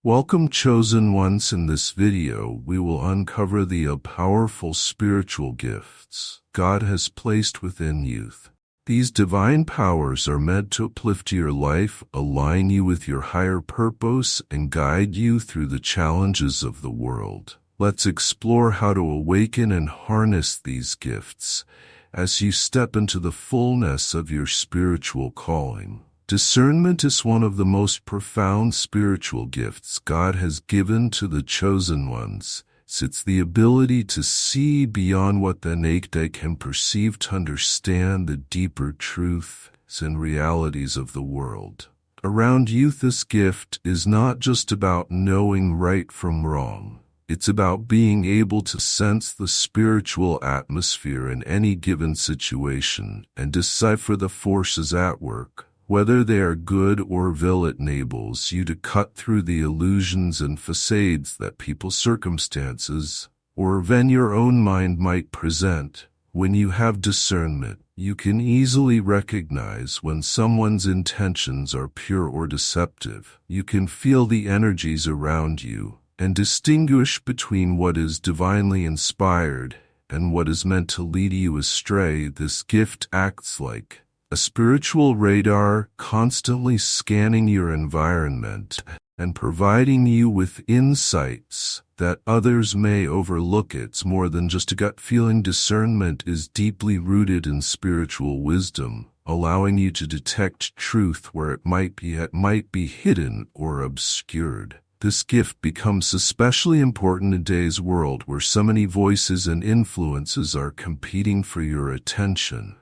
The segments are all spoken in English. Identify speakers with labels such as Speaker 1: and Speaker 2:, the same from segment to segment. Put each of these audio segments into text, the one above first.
Speaker 1: Welcome, chosen ones. In this video, we will uncover the powerful spiritual gifts God has placed within youth. These divine powers are meant to uplift your life, align you with your higher purpose, and guide you through the challenges of the world. Let's explore how to awaken and harness these gifts as you step into the fullness of your spiritual calling. Discernment is one of the most profound spiritual gifts God has given to the chosen ones. It's the ability to see beyond what the naked eye can perceive, to understand the deeper truths and realities of the world. Around youth, this gift is not just about knowing right from wrong. It's about being able to sense the spiritual atmosphere in any given situation and decipher the forces at work. Whether they are good or ill, it enables you to cut through the illusions and facades that people's circumstances or even your own mind might present. When you have discernment, you can easily recognize when someone's intentions are pure or deceptive. You can feel the energies around you and distinguish between what is divinely inspired and what is meant to lead you astray. This gift acts like a spiritual radar, constantly scanning your environment and providing you with insights that others may overlook. It's more than just a gut feeling. Discernment is deeply rooted in spiritual wisdom, allowing you to detect truth where it might be hidden or obscured. This gift becomes especially important in today's world where so many voices and influences are competing for your attention.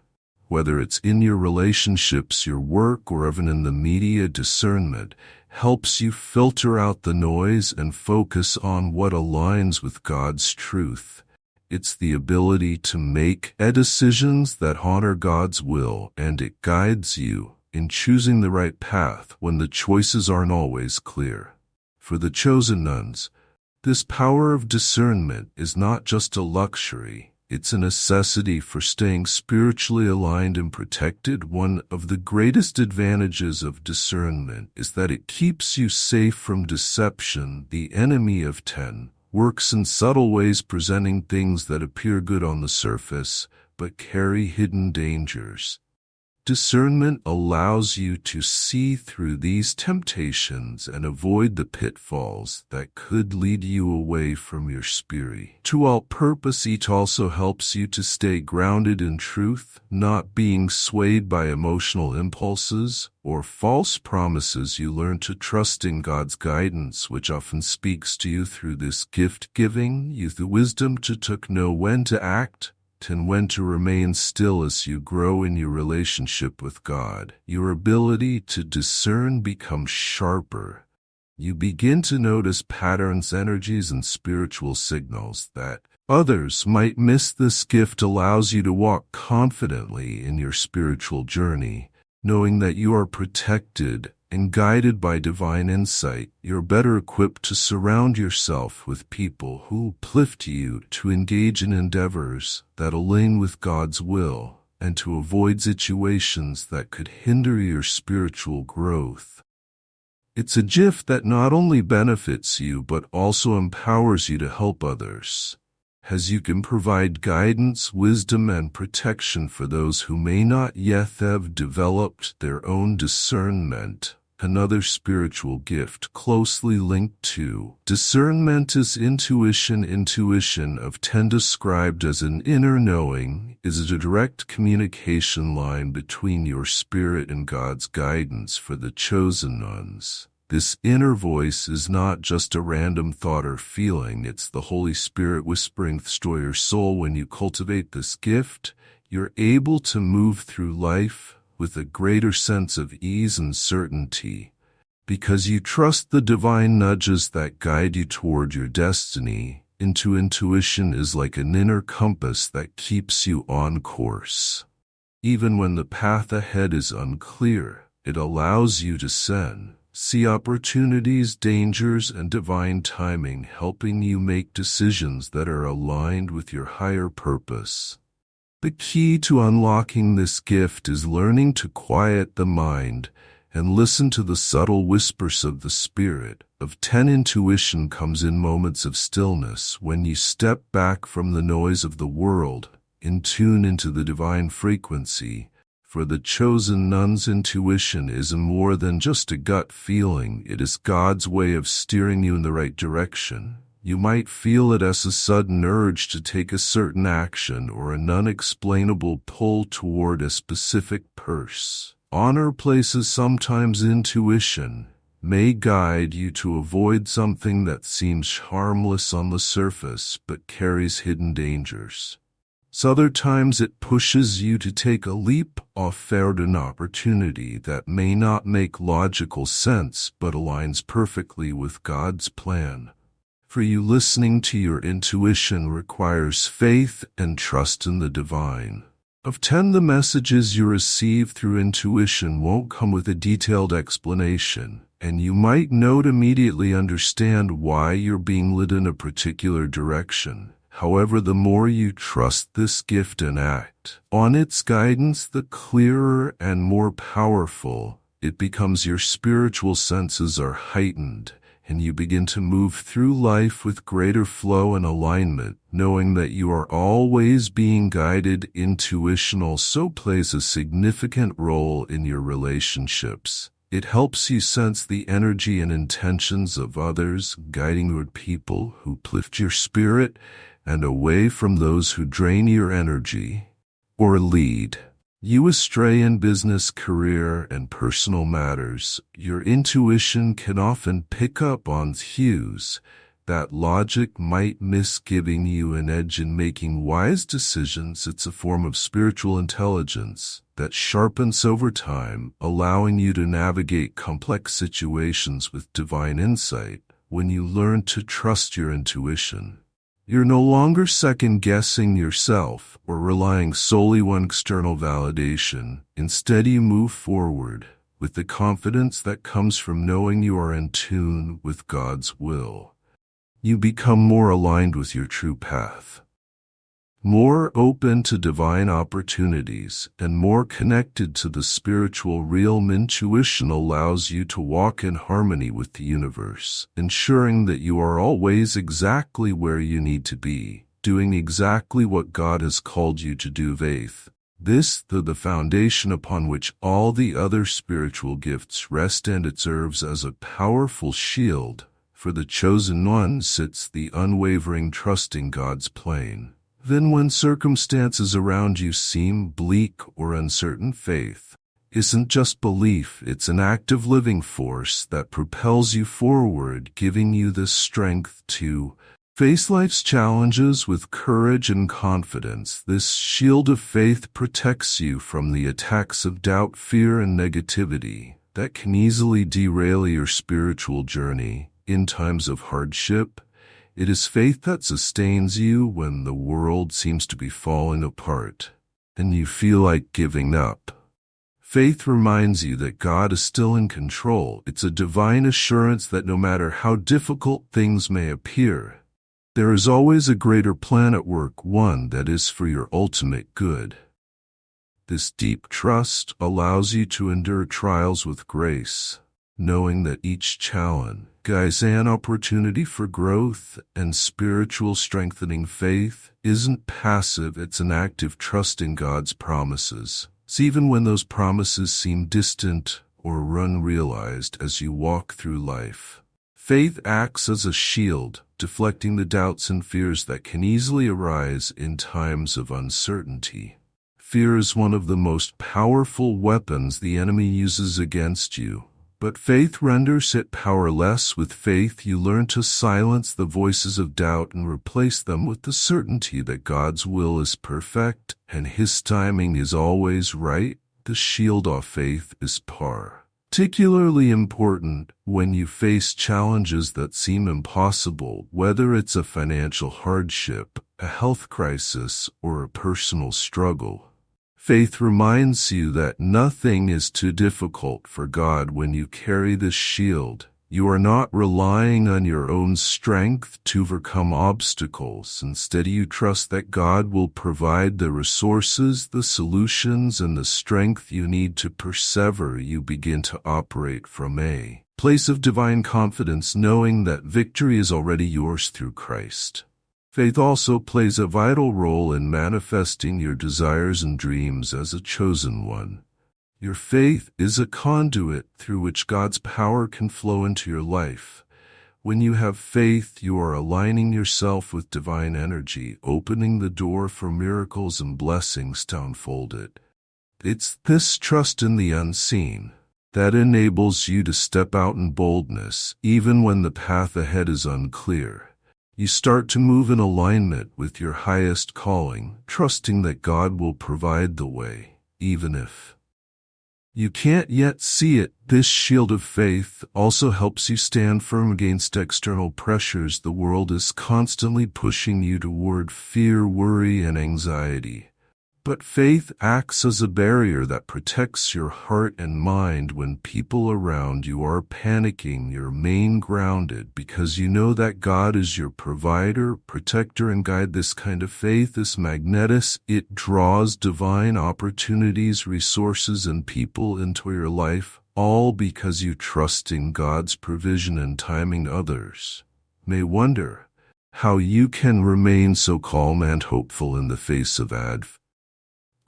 Speaker 1: Whether it's in your relationships, your work, or even in the media, discernment helps you filter out the noise and focus on what aligns with God's truth. It's the ability to make decisions that honor God's will, and it guides you in choosing the right path when the choices aren't always clear. For the chosen ones, this power of discernment is not just a luxury. It's a necessity for staying spiritually aligned and protected. One of the greatest advantages of discernment is that it keeps you safe from deception. The enemy of ten works in subtle ways, presenting things that appear good on the surface but carry hidden dangers. Discernment allows you to see through these temptations and avoid the pitfalls that could lead you away from your spiritual purpose. It also helps you to stay grounded in truth, not being swayed by emotional impulses or false promises. You learn to trust in God's guidance, which often speaks to you through this gift, giving you the wisdom to know when to act and when to remain still. As you grow in your relationship with God, your ability to discern becomes sharper. You begin to notice patterns, energies, and spiritual signals that others might miss. This gift allows you to walk confidently in your spiritual journey, knowing that you are protected and guided by divine insight. You're better equipped to surround yourself with people who uplift you, to engage in endeavors that align with God's will, and to avoid situations that could hinder your spiritual growth. It's a gift that not only benefits you but also empowers you to help others, as you can provide guidance, wisdom, and protection for those who may not yet have developed their own discernment. Another spiritual gift closely linked to discernment is intuition. Intuition, often described as an inner knowing, is a direct communication line between your spirit and God's guidance. For the chosen ones, this inner voice is not just a random thought or feeling. It's the Holy Spirit whispering through your soul. When you cultivate this gift, you're able to move through life with a greater sense of ease and certainty, because you trust the divine nudges that guide you toward your destiny. Intuition is like an inner compass that keeps you on course. Even when the path ahead is unclear, it allows you to see opportunities, dangers, and divine timing, helping you make decisions that are aligned with your higher purpose. The key to unlocking this gift is learning to quiet the mind and listen to the subtle whispers of the Spirit. of 10. Intuition comes in moments of stillness when you step back from the noise of the world, in tune into the divine frequency. For the chosen one's, intuition is more than just a gut feeling. It is God's way of steering you in the right direction. You might feel it as a sudden urge to take a certain action or an unexplainable pull toward a specific purse. Honor places. Sometimes intuition may guide you to avoid something that seems harmless on the surface but carries hidden dangers. So other times it pushes you to take a leap off an opportunity that may not make logical sense but aligns perfectly with God's plan. For you, listening to your intuition requires faith and trust in the divine. Of 10, the messages you receive through intuition won't come with a detailed explanation, and you might not immediately understand why you're being led in a particular direction. However, the more you trust this gift and act on its guidance, the clearer and more powerful it becomes. Your spiritual senses are heightened, and you begin to move through life with greater flow and alignment, knowing that you are always being guided. Intuition also plays a significant role in your relationships. It helps you sense the energy and intentions of others, guiding toward people who uplift your spirit and away from those who drain your energy or lead you astray. In business, career, and personal matters, your intuition can often pick up on cues that logic might miss, giving you an edge in making wise decisions. It's a form of spiritual intelligence that sharpens over time, allowing you to navigate complex situations with divine insight. When you learn to trust your intuition, you're no longer second-guessing yourself or relying solely on external validation. Instead, you move forward with the confidence that comes from knowing you are in tune with God's will. You become more aligned with your true path, more open to divine opportunities, and more connected to the spiritual realm. Intuition allows you to walk in harmony with the universe, ensuring that you are always exactly where you need to be, doing exactly what God has called you to do. Faith, this the foundation upon which all the other spiritual gifts rest, and it serves as a powerful shield. For the chosen one sits the unwavering trust in God's plan. Then when circumstances around you seem bleak or uncertain, faith isn't just belief, it's an active living force that propels you forward, giving you the strength to face life's challenges with courage and confidence. This shield of faith protects you from the attacks of doubt, fear, and negativity that can easily derail your spiritual journey. In times of hardship, it is faith that sustains you when the world seems to be falling apart and you feel like giving up. Faith reminds you that God is still in control. It's a divine assurance that no matter how difficult things may appear, there is always a greater plan at work, one that is for your ultimate good. This deep trust allows you to endure trials with grace, knowing that each challenge is an opportunity for growth and spiritual strengthening. Faith isn't passive, it's an active trust in God's promises. So even when those promises seem distant or unrealized as you walk through life, faith acts as a shield, deflecting the doubts and fears that can easily arise in times of uncertainty. Fear is one of the most powerful weapons the enemy uses against you, but faith renders it powerless. With faith, you learn to silence the voices of doubt and replace them with the certainty that God's will is perfect and His timing is always right. The shield of faith is particularly important when you face challenges that seem impossible, whether it's a financial hardship, a health crisis, or a personal struggle. Faith reminds you that nothing is too difficult for God. When you carry this shield, you are not relying on your own strength to overcome obstacles. Instead, you trust that God will provide the resources, the solutions, and the strength you need to persevere. You begin to operate from a place of divine confidence knowing that victory is already yours through Christ. Faith also plays a vital role in manifesting your desires and dreams as a chosen one. Your faith is a conduit through which God's power can flow into your life. When you have faith, you are aligning yourself with divine energy, opening the door for miracles and blessings to unfold it. It's this trust in the unseen that enables you to step out in boldness, even when the path ahead is unclear. You start to move in alignment with your highest calling, trusting that God will provide the way, even if you can't yet see it. This shield of faith also helps you stand firm against external pressures the world is constantly pushing you toward: fear, worry, and anxiety. But faith acts as a barrier that protects your heart and mind. When people around you are panicking, you remain grounded because you know that God is your provider, protector, and guide. This kind of faith is magnetic. It draws divine opportunities, resources, and people into your life, all because you trust in God's provision and timing. Others may wonder how you can remain so calm and hopeful in the face of adversity.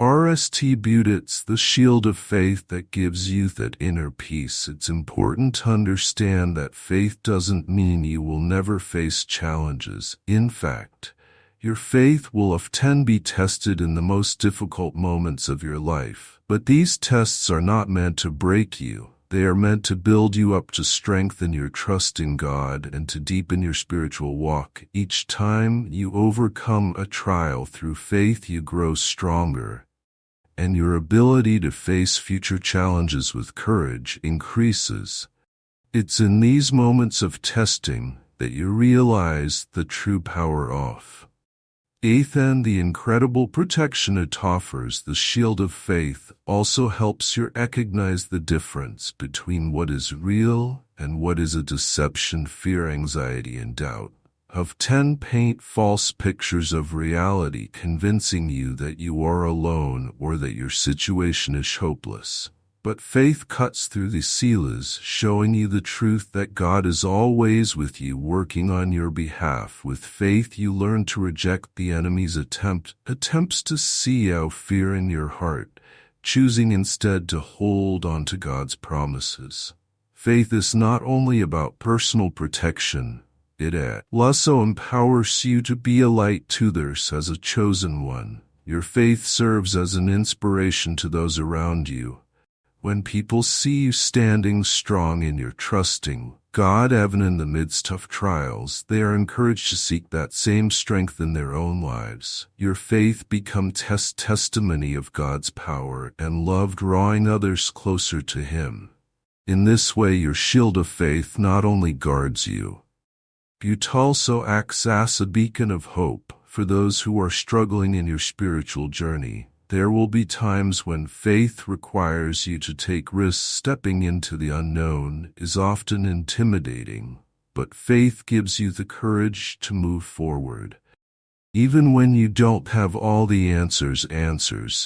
Speaker 1: It's the shield of faith that gives you that inner peace. It's important to understand that faith doesn't mean you will never face challenges. In fact, your faith will often be tested in the most difficult moments of your life. But these tests are not meant to break you. They are meant to build you up, to strengthen your trust in God, and to deepen your spiritual walk. Each time you overcome a trial through faith, you grow stronger, and your ability to face future challenges with courage increases. It's in these moments of testing that you realize the true power of faith and the incredible protection it offers. The shield of faith also helps you recognize the difference between what is real and what is a deception. Fear, anxiety, and doubt often paint false pictures of reality, convincing you that you are alone or that your situation is hopeless. But faith cuts through the seals, showing you the truth that God is always with you, working on your behalf. With faith, you learn to reject the enemy's attempts to see out fear in your heart, choosing instead to hold on to God's promises. Faith is not only about personal protection, it also empowers you to be a light to others as a chosen one. Your faith serves as an inspiration to those around you. When people see you standing strong in your trusting God, even in the midst of trials, they are encouraged to seek that same strength in their own lives. Your faith becomes testimony of God's power and love, drawing others closer to Him. In this way, your shield of faith not only guards you, it also acts as a beacon of hope for those who are struggling in your spiritual journey. There will be times when faith requires you to take risks. Stepping into the unknown is often intimidating, but faith gives you the courage to move forward. Even when you don't have all the answers,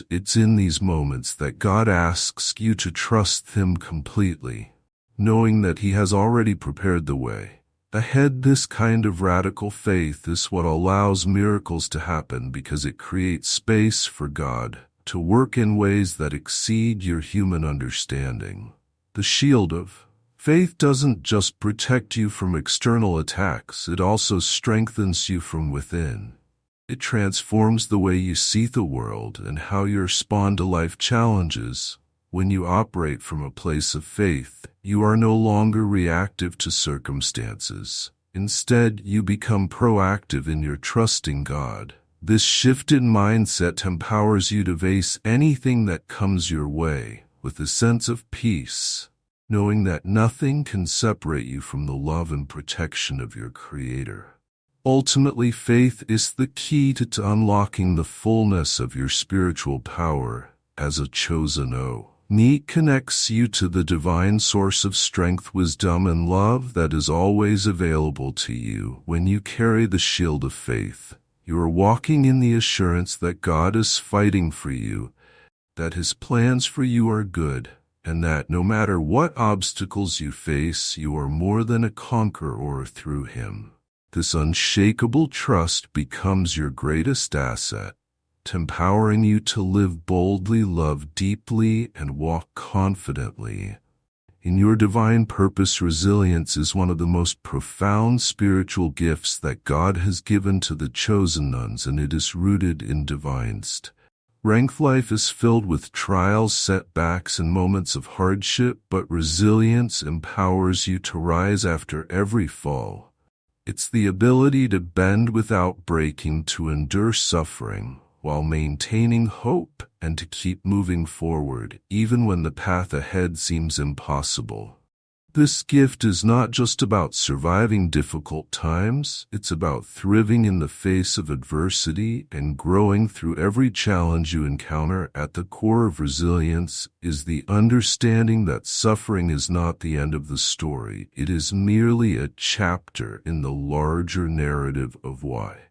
Speaker 1: it's in these moments that God asks you to trust Him completely, knowing that He has already prepared the way ahead. This kind of radical faith is what allows miracles to happen, because it creates space for God to work in ways that exceed your human understanding. The shield of faith doesn't just protect you from external attacks, it also strengthens you from within. It transforms the way you see the world and how you respond to life challenges. When you operate from a place of faith, you are no longer reactive to circumstances. Instead, you become proactive in your trusting God. This shifted mindset empowers you to face anything that comes your way with a sense of peace, knowing that nothing can separate you from the love and protection of your Creator. Ultimately, faith is the key to unlocking the fullness of your spiritual power as a chosen one. It connects you to the divine source of strength, wisdom, and love that is always available to you. When you carry the shield of faith, you are walking in the assurance that God is fighting for you, that His plans for you are good, and that no matter what obstacles you face, you are more than a conqueror through Him. This unshakable trust becomes your greatest asset, empowering you to live boldly, love deeply, and walk confidently. In your divine purpose, resilience is one of the most profound spiritual gifts that God has given to the chosen ones, and it is rooted in divine strength. Life is filled with trials, setbacks, and moments of hardship, but resilience empowers you to rise after every fall. It's the ability to bend without breaking, to endure suffering while maintaining hope, and to keep moving forward even when the path ahead seems impossible. This gift is not just about surviving difficult times, it's about thriving in the face of adversity and growing through every challenge you encounter. At the core of resilience is the understanding that suffering is not the end of the story. It is merely a chapter in the larger narrative of why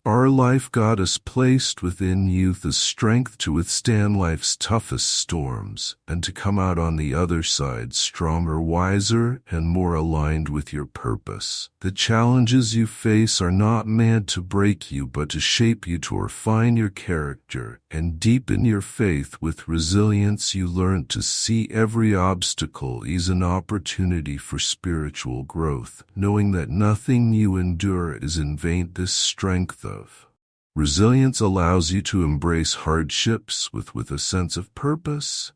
Speaker 1: our life. God has placed within you the strength to withstand life's toughest storms and to come out on the other side stronger, wiser, and more aligned with your purpose. The challenges you face are not meant to break you, but to shape you, to refine your character and deepen your faith. With resilience, you learn to see every obstacle as an opportunity for spiritual growth, knowing that nothing you endure is in vain. This strength of resilience allows you to embrace hardships with a sense of purpose.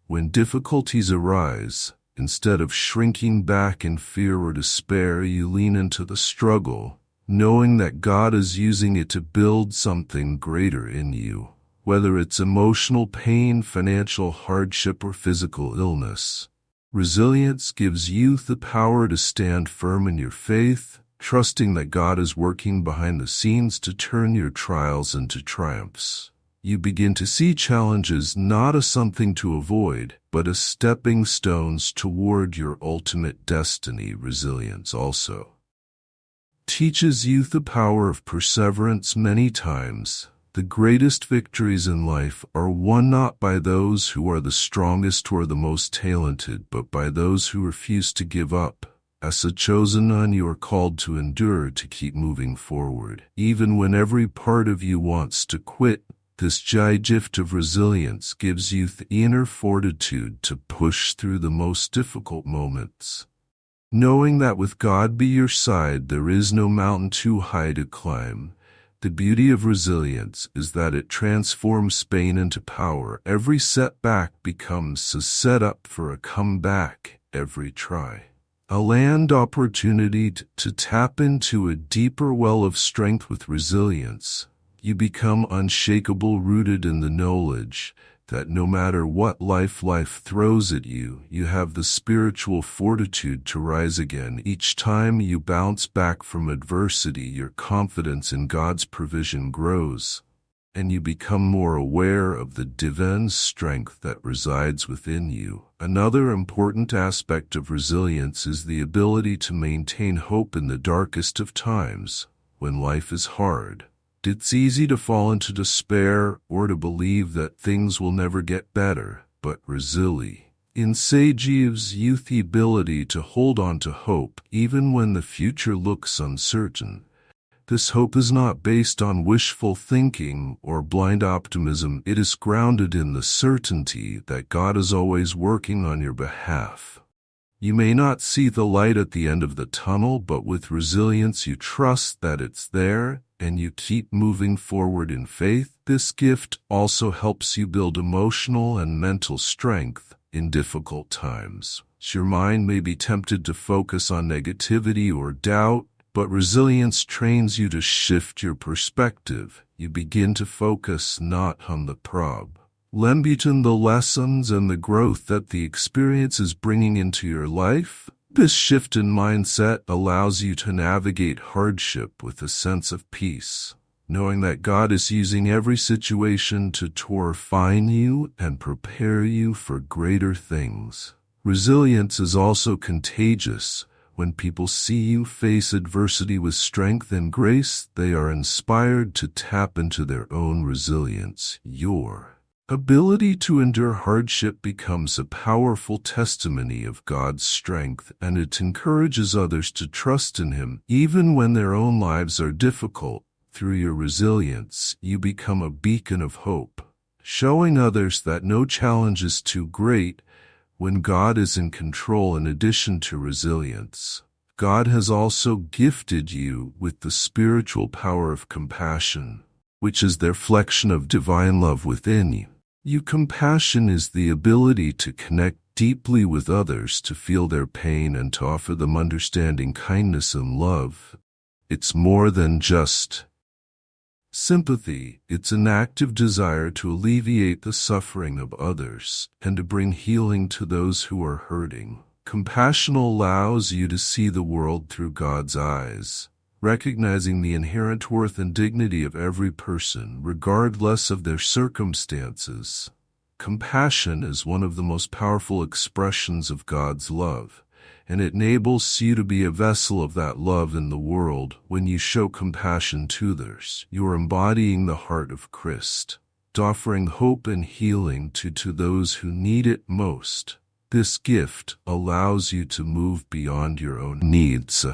Speaker 1: When difficulties arise, instead of shrinking back in fear or despair, you lean into the struggle, knowing that God is using it to build something greater in you. Whether it's emotional pain, financial hardship, or physical illness, resilience gives you the power to stand firm in your faith, trusting that God is working behind the scenes to turn your trials into triumphs. You begin to see challenges not as something to avoid, but as stepping stones toward your ultimate destiny. Resilience also teaches you the power of perseverance. Many times, the greatest victories in life are won not by those who are the strongest or the most talented, but by those who refuse to give up. As a chosen one, you are called to endure, to keep moving forward, even when every part of you wants to quit. This gift of resilience gives you the inner fortitude to push through the most difficult moments, knowing that with God by your side, there is no mountain too high to climb. The beauty of resilience is that it transforms pain into power. Every setback becomes a setup for a comeback. Every try a land opportunity to tap into a deeper well of strength. With resilience, you become unshakable, rooted in the knowledge that no matter what life throws at you, you have the spiritual fortitude to rise again. Each time you bounce back from adversity, your confidence in God's provision grows, and you become more aware of the divine strength that resides within you. Another important aspect of resilience is the ability to maintain hope in the darkest of times. When life is hard, it's easy to fall into despair or to believe that things will never get better, but resilience gives you the ability to hold on to hope even when the future looks uncertain. This hope is not based on wishful thinking or blind optimism. It is grounded in the certainty that God is always working on your behalf. You may not see the light at the end of the tunnel, but with resilience you trust that it's there, and you keep moving forward in faith. This gift also helps you build emotional and mental strength in difficult times. Your mind may be tempted to focus on negativity or doubt, but resilience trains you to shift your perspective. You begin to focus not on the problem, but on the lessons and the growth that the experience is bringing into your life. This shift in mindset allows you to navigate hardship with a sense of peace, knowing that God is using every situation to refine you and prepare you for greater things. Resilience is also contagious. When people see you face adversity with strength and grace, they are inspired to tap into their own resilience. Your ability to endure hardship becomes a powerful testimony of God's strength, and it encourages others to trust in Him even when their own lives are difficult. Through your resilience, you become a beacon of hope, showing others that no challenge is too great when God is in control. In addition to resilience, God has also gifted you with the spiritual power of compassion, which is the reflection of divine love within you. Compassion is the ability to connect deeply with others, to feel their pain, and to offer them understanding, kindness, and love. It's more than just sympathy. It's an active desire to alleviate the suffering of others and to bring healing to those who are hurting. Compassion allows you to see the world through God's eyes, recognizing the inherent worth and dignity of every person, regardless of their circumstances. Compassion is one of the most powerful expressions of God's love, and it enables you to be a vessel of that love in the world. When you show compassion to others, you are embodying the heart of Christ, offering hope and healing to those who need it most. This gift allows you to move beyond your own needs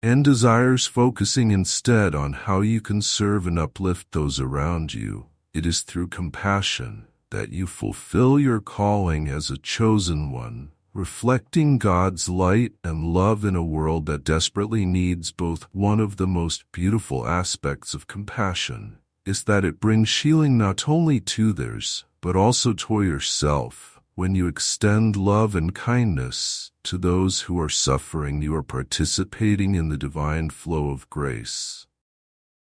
Speaker 1: and desires, focusing instead on how you can serve and uplift those around you. It is through compassion that you fulfill your calling as a chosen one, reflecting God's light and love in a world that desperately needs both. One of the most beautiful aspects of compassion is that it brings healing not only to others, but also to yourself. When you extend love and kindness to those who are suffering, you are participating in the divine flow of grace.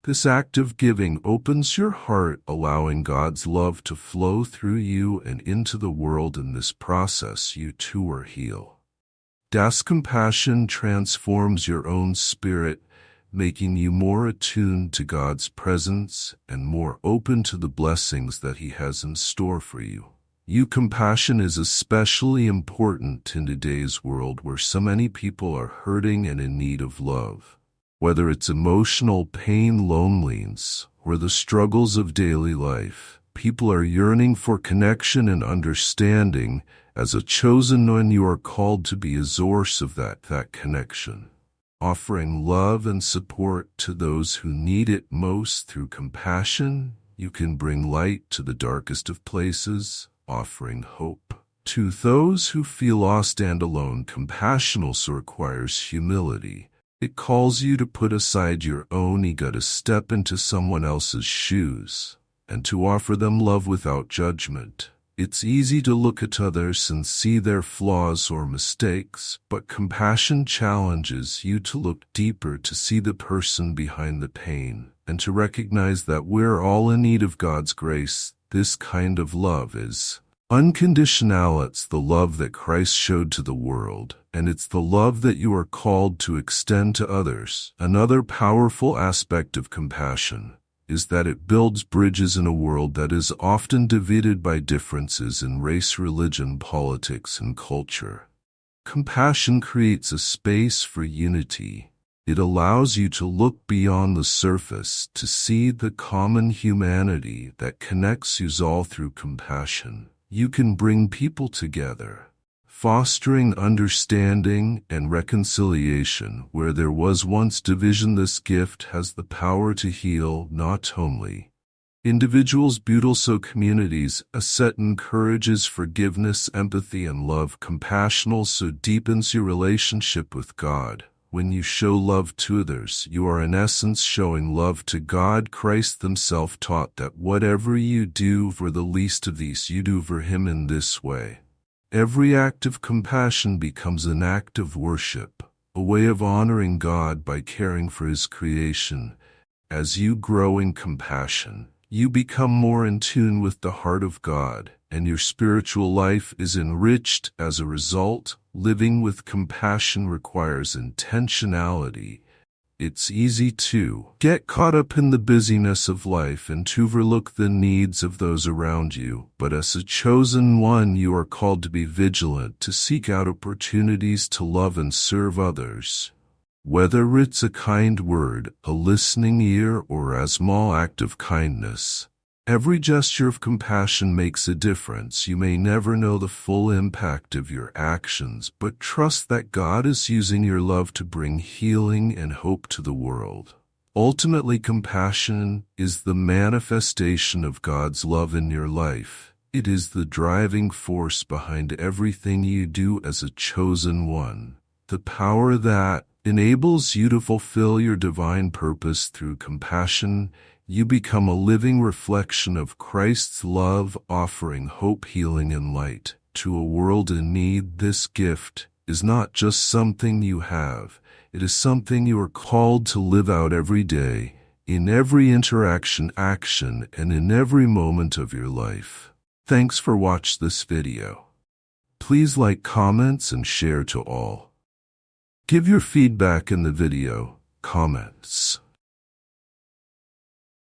Speaker 1: This act of giving opens your heart, allowing God's love to flow through you and into the world. In this process, you too are healed. Das compassion transforms your own spirit, making you more attuned to God's presence and more open to the blessings that He has in store for you. Compassion is especially important in today's world where so many people are hurting and in need of love. Whether it's emotional pain, loneliness, or the struggles of daily life, people are yearning for connection and understanding. As a chosen one, you are called to be a source of that connection, offering love and support to those who need it most. Through compassion, you can bring light to the darkest of places, offering hope to those who feel lost and alone. Compassion also requires humility. It calls you to put aside your own ego, to step into someone else's shoes, and to offer them love without judgment. It's easy to look at others and see their flaws or mistakes, but compassion challenges you to look deeper, to see the person behind the pain, and to recognize that we're all in need of God's grace. This kind of love is unconditional. It's the love that Christ showed to the world, and it's the love that you are called to extend to others. Another powerful aspect of compassion is that it builds bridges in a world that is often divided by differences in race, religion, politics, and culture. Compassion creates a space for unity. It allows you to look beyond the surface, to see the common humanity that connects you all. Through compassion, you can bring people together, fostering understanding and reconciliation where there was once division. This gift has the power to heal not only individuals but also communities. It encourages forgiveness, empathy, and love. Compassion also deepens your relationship with God. When you show love to others, you are in essence showing love to God. Christ Himself taught that whatever you do for the least of these, you do for Him. In this way, every act of compassion becomes an act of worship, a way of honoring God by caring for His creation. As you grow in compassion, you become more in tune with the heart of God, and your spiritual life is enriched as a result. Living with compassion requires intentionality. It's easy to get caught up in the busyness of life and to overlook the needs of those around you. But as a chosen one, you are called to be vigilant, to seek out opportunities to love and serve others. Whether it's a kind word, a listening ear, or a small act of kindness, Every gesture of compassion makes a difference. You may never know the full impact of your actions, but trust that God is using your love to bring healing and hope to the world. Ultimately, compassion is the manifestation of God's love in your life. It is the driving force behind everything you do as a chosen one. The power that enables you to fulfill your divine purpose through compassion. You become a living reflection of Christ's love, offering hope, healing, and light to a world in need. This gift is not just something you have. It is something you are called to live out every day, in every interaction, action, and in every moment of your life. Thanks for watching this video. Please like, comments, and share to all. Give your feedback in the video comments.